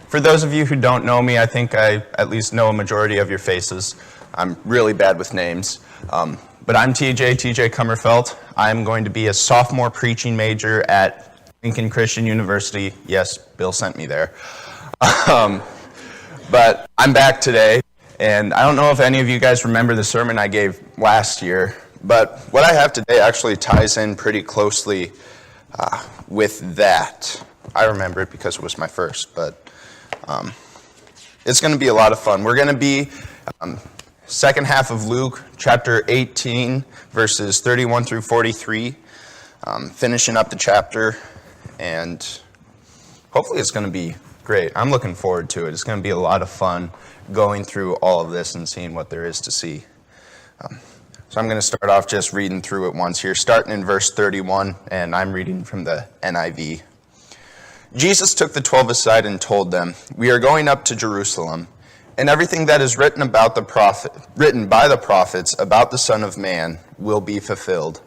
For those of you who don't know me, I think I at least know a majority of your faces. I'm really bad with names. But I'm TJ Kummerfeld. I'm going to be a sophomore preaching major at Lincoln Christian University. Yes, Bill sent me there. But I'm back today, and I don't know if any of you guys remember the sermon I gave last year, but what I have today actually ties in pretty closely with that. I remember it because it was my first, but it's going to be a lot of fun. We're going to be second half of Luke, chapter 18, verses 31 through 43, finishing up the chapter, and hopefully it's going to be great. I'm looking forward to it. It's going to be a lot of fun going through all of this and seeing what there is to see. So I'm going to start off just reading through it once here, starting in verse 31, and I'm reading from the NIV. Jesus took the 12 aside and told them, "We are going up to Jerusalem, and everything that is written by the prophets about the Son of Man will be fulfilled.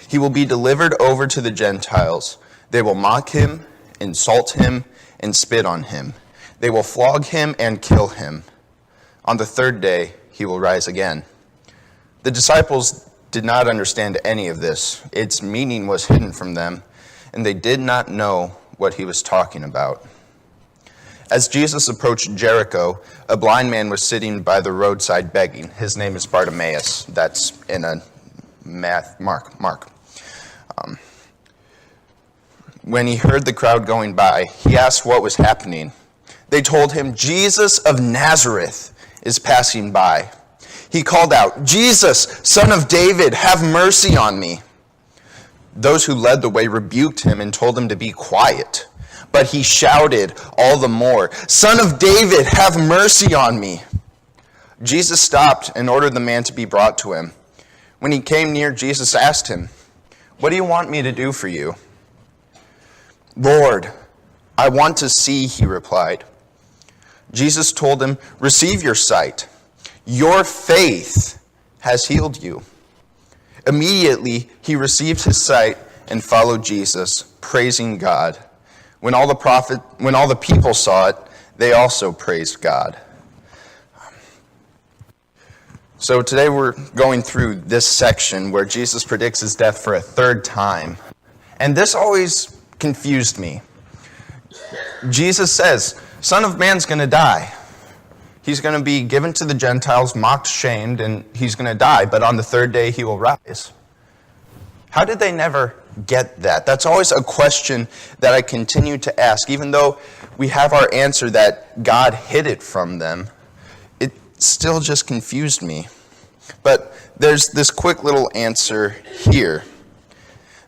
He will be delivered over to the Gentiles. They will mock him, insult him, and spit on him. They will flog him and kill him. On the third day, he will rise again." The disciples did not understand any of this. Its meaning was hidden from them, and they did not know what he was talking about. As Jesus approached Jericho, a blind man was sitting by the roadside begging. His name is Bartimaeus. That's in a Mark. When he heard the crowd going by, he asked what was happening. They told him, "Jesus of Nazareth is passing by." He called out, "Jesus, Son of David, have mercy on me." Those who led the way rebuked him and told him to be quiet. But he shouted all the more, "Son of David, have mercy on me." Jesus stopped and ordered the man to be brought to him. When he came near, Jesus asked him, "What do you want me to do for you?" "Lord, I want to see," he replied. Jesus told him, "Receive your sight. Your faith has healed you." Immediately, he received his sight and followed Jesus, praising God. When all the people saw it, they also praised God. So today we're going through this section where Jesus predicts his death for a third time. And this always confused me. Jesus says, Son of Man's going to die. He's going to be given to the Gentiles, mocked, shamed, and he's going to die. But on the third day, he will rise. How did they never get that? That's always a question that I continue to ask. Even though we have our answer that God hid it from them, it still just confused me. But there's this quick little answer here.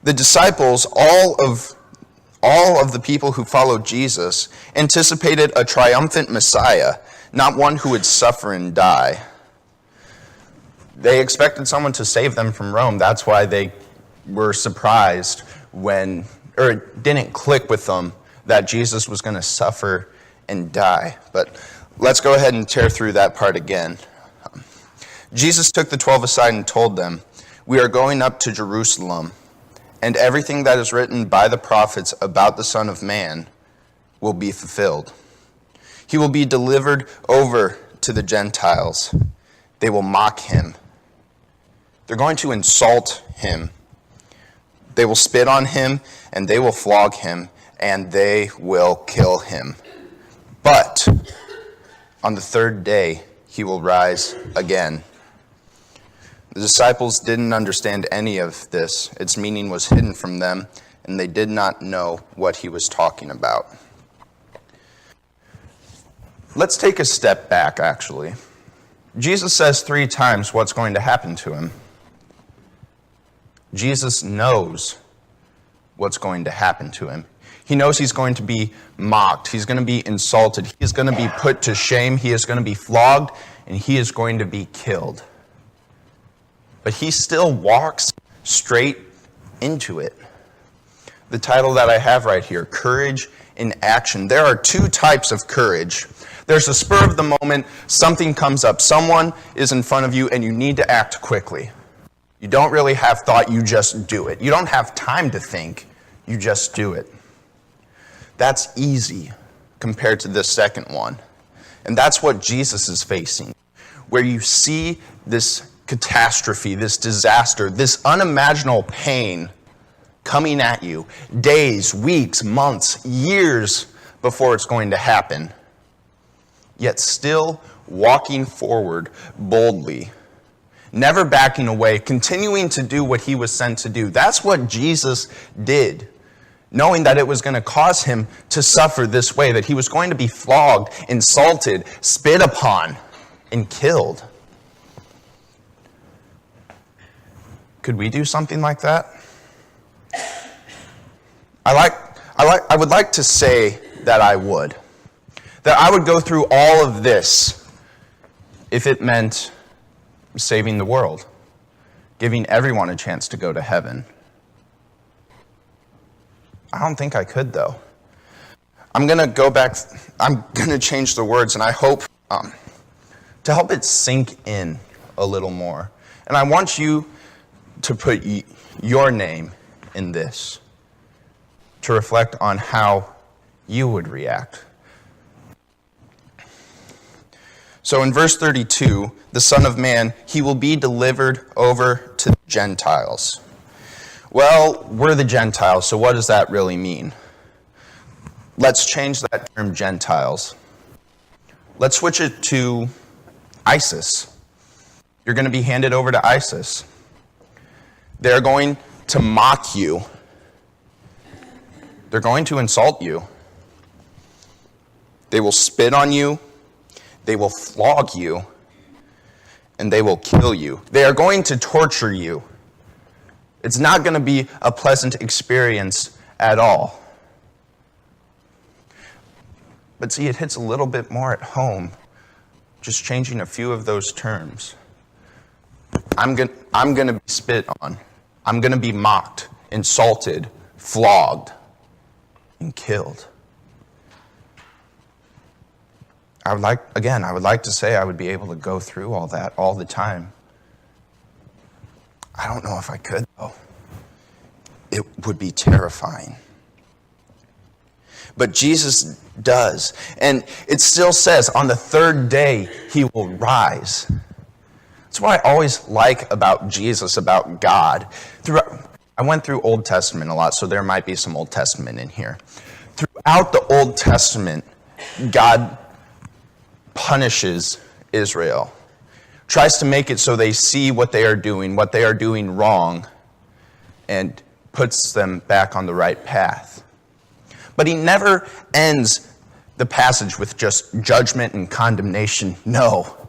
The disciples, all of the people who followed Jesus, anticipated a triumphant Messiah, not one who would suffer and die. They expected someone to save them from Rome. That's why they were surprised it didn't click with them that Jesus was going to suffer and die. But let's go ahead and tear through that part again. Jesus took the 12 aside and told them, "We are going up to Jerusalem, and everything that is written by the prophets about the Son of Man will be fulfilled. He will be delivered over to the Gentiles. They will mock him. They're going to insult him. They will spit on him, and they will flog him, and they will kill him. But on the third day, he will rise again." The disciples didn't understand any of this. Its meaning was hidden from them, and they did not know what he was talking about. Let's take a step back, actually. Jesus says 3 times what's going to happen to him. Jesus knows what's going to happen to him. He knows he's going to be mocked. He's going to be insulted. He is going to be put to shame. He is going to be flogged, and he is going to be killed. But he still walks straight into it. The title that I have right here, Courage in Action. There are 2 types of courage. There's a spur of the moment, something comes up, someone is in front of you, and you need to act quickly. You don't really have thought, you just do it. You don't have time to think, you just do it. That's easy, compared to this second one. And that's what Jesus is facing, where you see this catastrophe, this disaster, this unimaginable pain coming at you days, weeks, months, years before it's going to happen, yet still walking forward boldly, never backing away, continuing to do what he was sent to do. That's what Jesus did, knowing that it was going to cause him to suffer this way, that he was going to be flogged, insulted, spit upon, and killed. Could we do something like that? I would like to say that I would. That I would go through all of this if it meant saving the world, giving everyone a chance to go to heaven. I don't think I could, though. I'm going to go back, I'm going to change the words, and I hope to help it sink in a little more. And I want you to put your name in this, to reflect on how you would react. So in verse 32, the Son of Man, he will be delivered over to the Gentiles. Well, we're the Gentiles, so what does that really mean? Let's change that term Gentiles. Let's switch it to ISIS. You're going to be handed over to ISIS. They're going to mock you. They're going to insult you. They will spit on you. They will flog you. And they will kill you. They are going to torture you. It's not going to be a pleasant experience at all. But see, it hits a little bit more at home, just changing a few of those terms. I'm going to be spit on. I'm going to be mocked, insulted, flogged, and killed. I would like to say I would be able to go through all that all the time. I don't know if I could, though. It would be terrifying. But Jesus does. And it still says on the third day he will rise. That's what I always like about Jesus, about God. I went through Old Testament a lot, so there might be some Old Testament in here. Throughout the Old Testament, God punishes Israel. Tries to make it so they see what they are doing wrong, and puts them back on the right path. But he never ends the passage with just judgment and condemnation. No,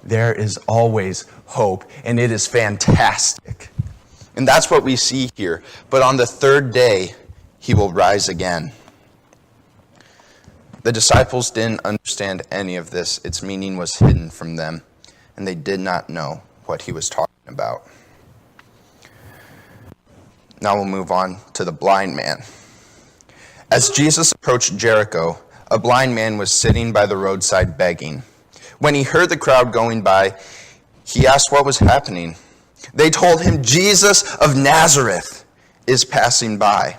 there is always hope, and it is fantastic. And that's what we see here. But on the third day, he will rise again. The disciples didn't understand any of this. Its meaning was hidden from them, and they did not know what he was talking about. Now we'll move on to the blind man. As Jesus approached Jericho, a blind man was sitting by the roadside begging. When he heard the crowd going by, he asked what was happening. They told him, Jesus of Nazareth is passing by.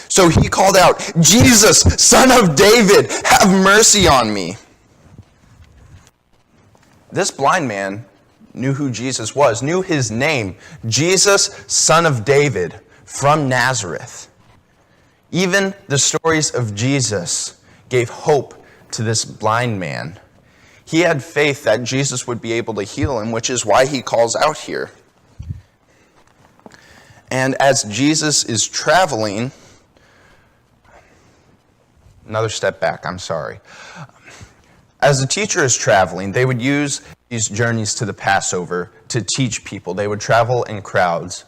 So he called out, Jesus, Son of David, have mercy on me. This blind man knew who Jesus was, knew his name, Jesus, Son of David, from Nazareth. Even the stories of Jesus gave hope to this blind man. He had faith that Jesus would be able to heal him, which is why he calls out here. And as Jesus is traveling, another step back, I'm sorry. As the teacher is traveling, they would use these journeys to the Passover to teach people. They would travel in crowds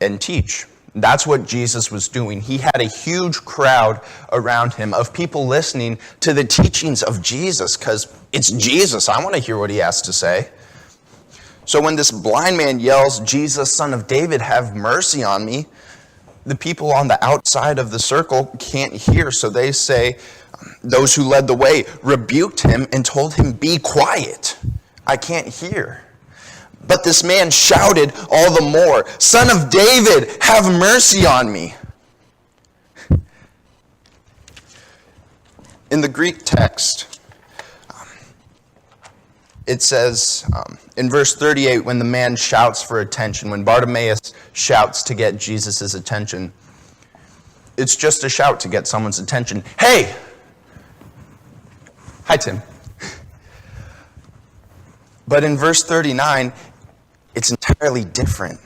and teach. That's what Jesus was doing. He had a huge crowd around him of people listening to the teachings of Jesus, because it's Jesus. I want to hear what he has to say. So when this blind man yells, Jesus, Son of David, have mercy on me, the people on the outside of the circle can't hear. So they say, those who led the way rebuked him and told him, be quiet. I can't hear. But this man shouted all the more, Son of David, have mercy on me. In the Greek text, it says in verse 38, when the man shouts for attention, when Bartimaeus shouts to get Jesus' attention, it's just a shout to get someone's attention. Hey! Hi, Tim. But in verse 39, it's entirely different.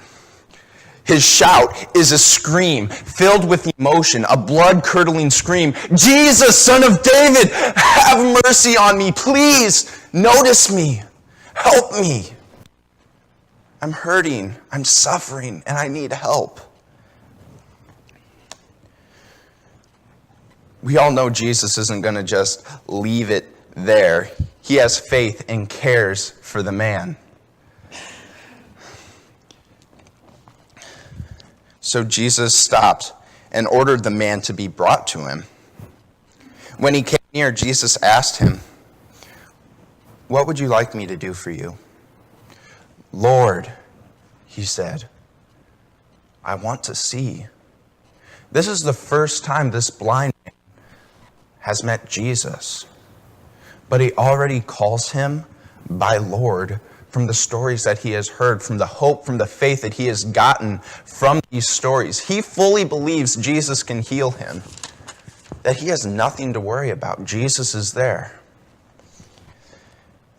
His shout is a scream filled with emotion, a blood-curdling scream. Jesus, Son of David, have mercy on me. Please, notice me. Help me. I'm hurting. I'm suffering, and I need help. We all know Jesus isn't going to just leave it there. He has faith and cares for the man. So Jesus stopped and ordered the man to be brought to him. When he came near, Jesus asked him, "What would you like me to do for you?" "Lord," he said, "I want to see." This is the first time this blind man has met Jesus. But he already calls him by Lord from the stories that he has heard, from the hope, from the faith that he has gotten from these stories. He fully believes Jesus can heal him, that he has nothing to worry about. Jesus is there.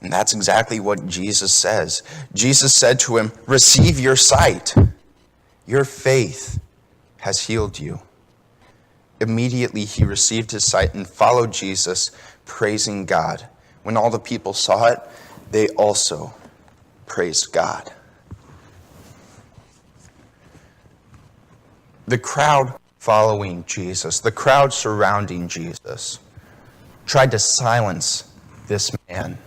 And that's exactly what Jesus says. Jesus said to him, "Receive your sight. Your faith has healed you." Immediately he received his sight and followed Jesus, praising God. When all the people saw it, they also praised God. The crowd following Jesus, the crowd surrounding Jesus, tried to silence this man,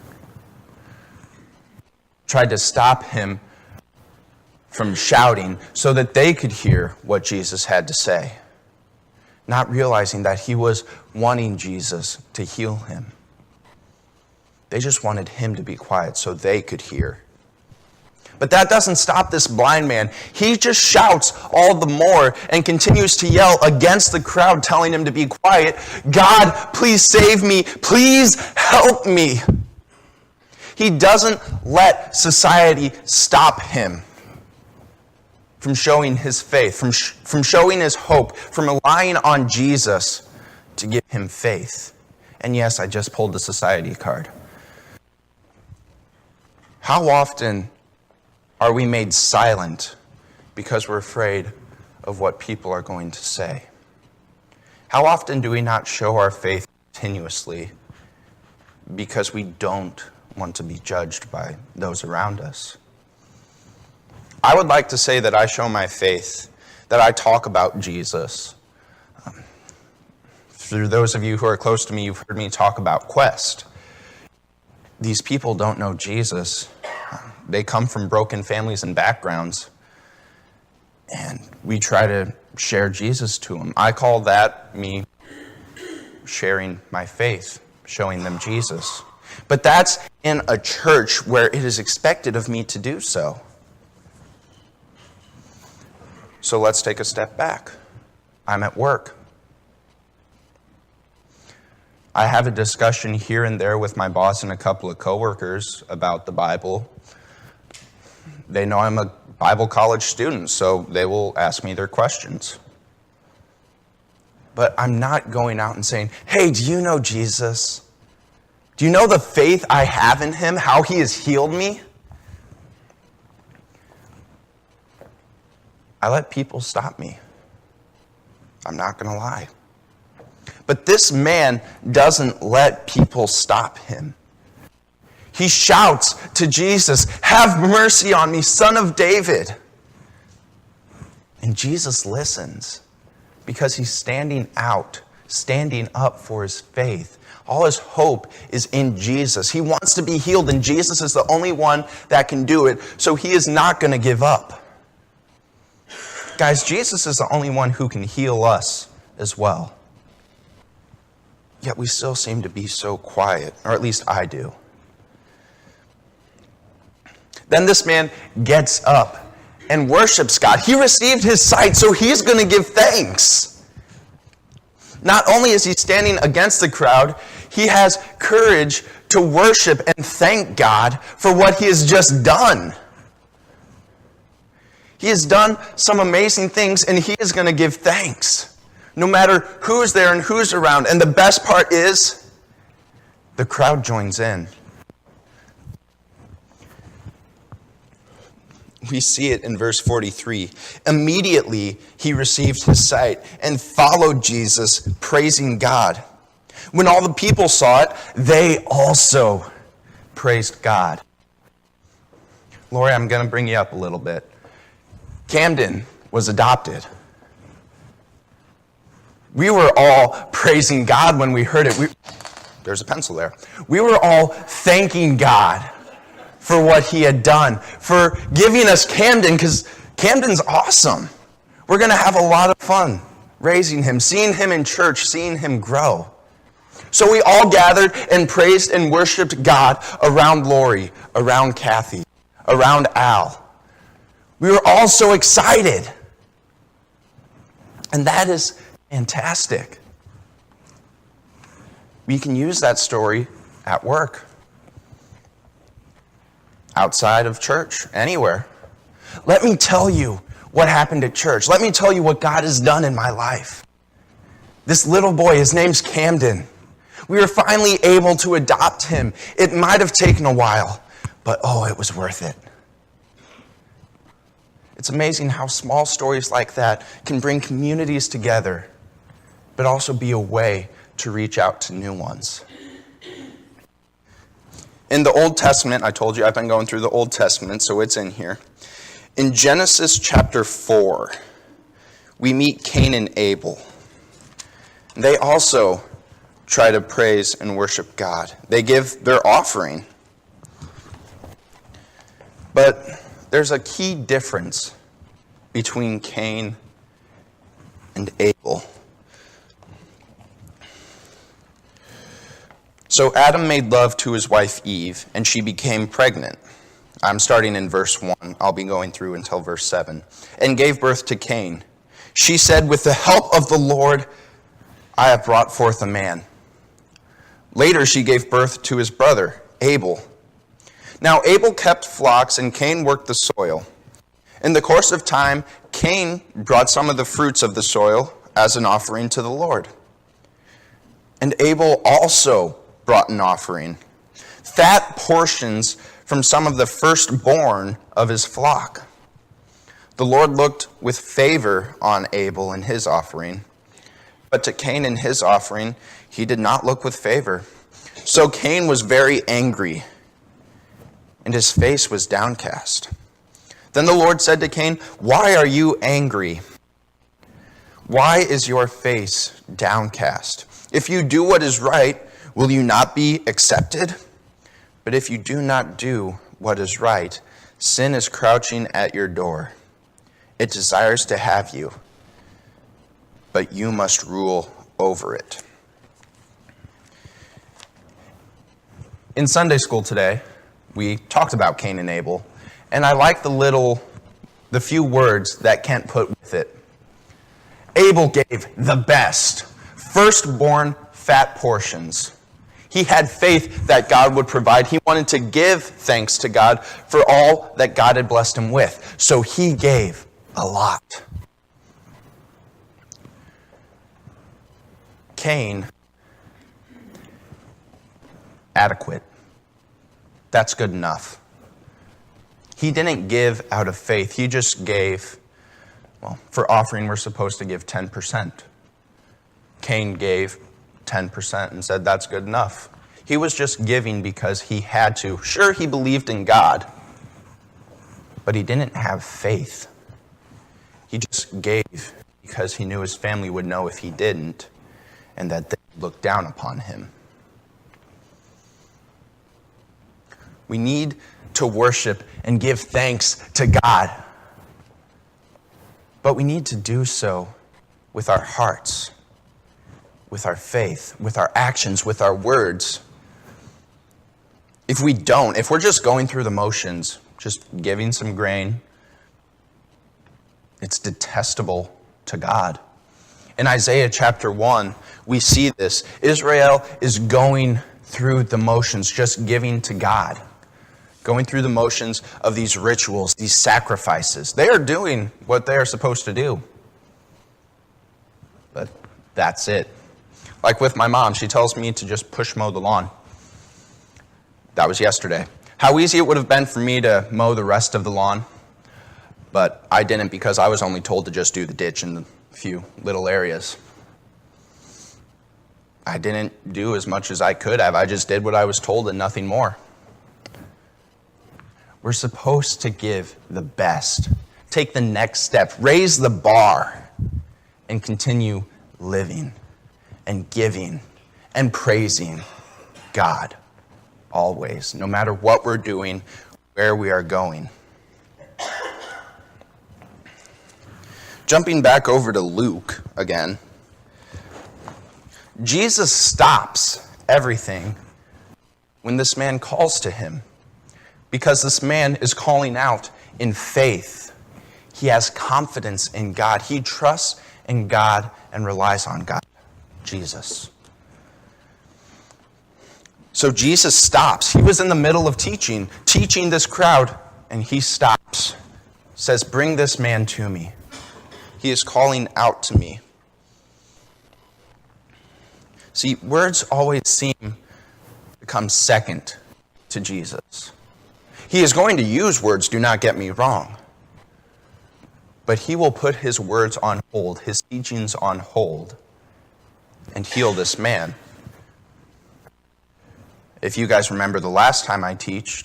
tried to stop him from shouting so that they could hear what Jesus had to say, not realizing that he was wanting Jesus to heal him. They just wanted him to be quiet so they could hear. But that doesn't stop this blind man. He just shouts all the more and continues to yell against the crowd, telling him to be quiet. "God, please save me. Please help me." He doesn't let society stop him from showing his faith, from showing his hope, from relying on Jesus to give him faith. And yes, I just pulled the society card. How often are we made silent because we're afraid of what people are going to say? How often do we not show our faith continuously because we don't want to be judged by those around us? I would like to say that I show my faith, that I talk about Jesus. Through those of you who are close to me, you've heard me talk about Quest. These people don't know Jesus. They come from broken families and backgrounds, and we try to share Jesus to them. I call that me sharing my faith, showing them Jesus. But that's in a church where it is expected of me to do so. So let's take a step back. I'm at work. I have a discussion here and there with my boss and a couple of coworkers about the Bible. They know I'm a Bible college student, so they will ask me their questions. But I'm not going out and saying, "Hey, do you know Jesus? Do you know the faith I have in him, how he has healed me?" I let people stop me. I'm not going to lie. But this man doesn't let people stop him. He shouts to Jesus, "Have mercy on me, Son of David." And Jesus listens because he's standing up for his faith. All his hope is in Jesus. He wants to be healed, and Jesus is the only one that can do it, so he is not going to give up. Guys, Jesus is the only one who can heal us as well. Yet we still seem to be so quiet, or at least I do. Then this man gets up and worships God. He received his sight, so he's going to give thanks. Not only is he standing against the crowd, he has courage to worship and thank God for what he has just done. He has done some amazing things, and he is going to give thanks, no matter who's there and who's around. And the best part is, the crowd joins in. We see it in verse 43. Immediately he received his sight and followed Jesus, praising God. When all the people saw it, they also praised God. Lori, I'm going to bring you up a little bit. Camden was adopted. We were all praising God when we heard it. There's a pencil there. We were all thanking God for what he had done, for giving us Camden, because Camden's awesome. We're going to have a lot of fun raising him, seeing him in church, seeing him grow. So we all gathered and praised and worshiped God around Lori, around Kathy, around Al. We were all so excited. And that is fantastic. We can use that story at work, outside of church, anywhere. Let me tell you what happened at church. Let me tell you what God has done in my life. This little boy, his name's Camden. We were finally able to adopt him. It might have taken a while, but it was worth it. It's amazing how small stories like that can bring communities together, but also be a way to reach out to new ones. In the Old Testament, I told you I've been going through the Old Testament, so it's in here. In Genesis chapter 4, we meet Cain and Abel. They also try to praise and worship God. They give their offering. But there's a key difference between Cain and Abel. So Adam made love to his wife Eve, and she became pregnant. I'm starting in verse 1. I'll be going through until verse 7. And gave birth to Cain. She said, "With the help of the Lord, I have brought forth a man." Later she gave birth to his brother, Abel. Now Abel kept flocks, and Cain worked the soil. In the course of time, Cain brought some of the fruits of the soil as an offering to the Lord. And Abel also brought an offering, fat portions from some of the firstborn of his flock. The Lord looked with favor on Abel and his offering, but to Cain and his offering he did not look with favor. So Cain was very angry, and his face was downcast. Then the Lord said to Cain, "Why are you angry? Why is your face downcast? If you do what is right, will you not be accepted? But if you do not do what is right, sin is crouching at your door. It desires to have you, but you must rule over it." In Sunday school today, we talked about Cain and Abel, and I like the few words that Kent put with it. Abel gave the best, firstborn fat portions. He had faith that God would provide. He wanted to give thanks to God for all that God had blessed him with. So he gave a lot. Cain, adequate. That's good enough. He didn't give out of faith. He just gave, for offering we're supposed to give 10%. Cain gave 10% and said that's good enough. He was just giving because he had to. Sure, he believed in God, but he didn't have faith. He just gave because he knew his family would know if he didn't, and that they would look down upon him. We need to worship and give thanks to God, but we need to do so with our hearts, with our faith, with our actions, with our words. If we don't, if we're just going through the motions, just giving some grain, it's detestable to God. In Isaiah chapter 1, we see this. Israel is going through the motions, just giving to God. Going through the motions of these rituals, these sacrifices. They are doing what they are supposed to do. But that's it. Like with my mom, she tells me to just push mow the lawn. That was yesterday. How easy it would have been for me to mow the rest of the lawn, but I didn't because I was only told to just do the ditch and a few little areas. I didn't do as much as I could have. I just did what I was told and nothing more. We're supposed to give the best, take the next step, raise the bar, and continue living and giving and praising God always, no matter what we're doing, where we are going. Jumping back over to Luke again, Jesus stops everything when this man calls to him, because this man is calling out in faith. He has confidence in God. He trusts in God and relies on God, Jesus. So Jesus stops. He was in the middle of teaching this crowd, and he stops. Says, "Bring this man to me." He is calling out to me. See, words always seem to come second to Jesus. He is going to use words, do not get me wrong. But he will put his words on hold, his teachings on hold, and heal this man. If you guys remember the last time I taught,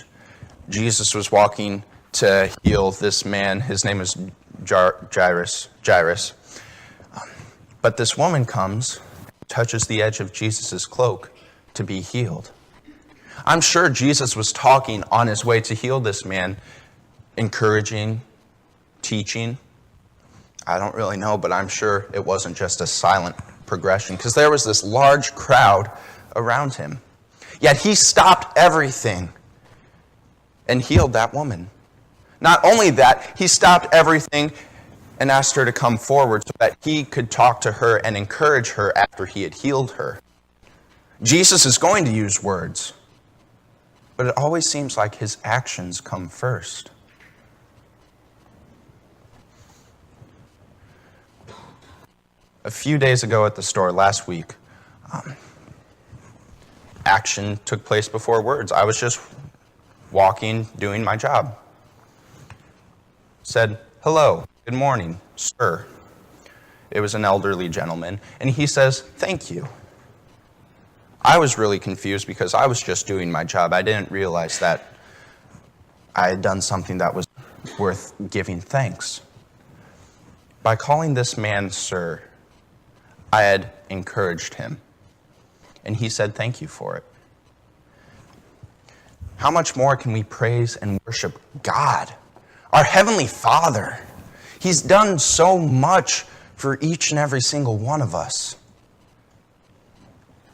Jesus was walking to heal this man. His name is Jairus. But this woman comes, touches the edge of Jesus' cloak to be healed. I'm sure Jesus was talking on his way to heal this man, encouraging, teaching. I don't really know, but I'm sure it wasn't just a silent progression, because there was this large crowd around him. Yet he stopped everything and healed that woman. Not only that, he stopped everything and asked her to come forward so that he could talk to her and encourage her after he had healed her. Jesus is going to use words, but it always seems like his actions come first. A few days ago at the store last week, action took place before words. I was just walking, doing my job. Said, "Hello, good morning, sir." It was an elderly gentleman, and he says, "Thank you." I was really confused because I was just doing my job. I didn't realize that I had done something that was worth giving thanks. By calling this man sir, I had encouraged him, and he said thank you for it. How much more can we praise and worship God, our Heavenly Father? He's done so much for each and every single one of us.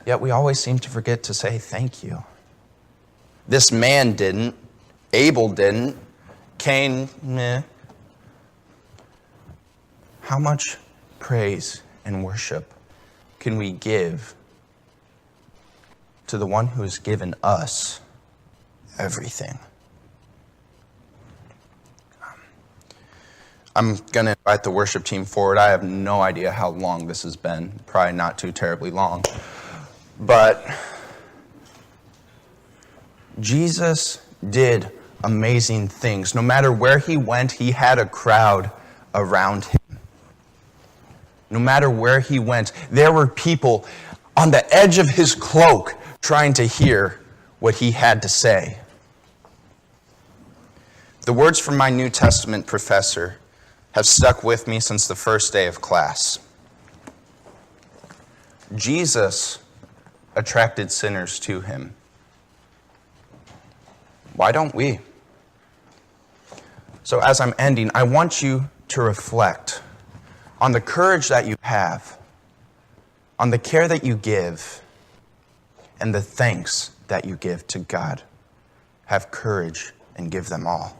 Yet we always seem to forget to say thank you. This man didn't. Abel didn't. Cain, meh. How much praise and worship can we give to the one who has given us everything? I'm going to invite the worship team forward. I have no idea how long this has been. Probably not too terribly long. But Jesus did amazing things. No matter where he went, he had a crowd around him. No matter where he went, there were people on the edge of his cloak trying to hear what he had to say. The words from my New Testament professor have stuck with me since the first day of class. Jesus attracted sinners to him. Why don't we? So as I'm ending, I want you to reflect on the courage that you have, on the care that you give, and the thanks that you give to God. Have courage and give them all.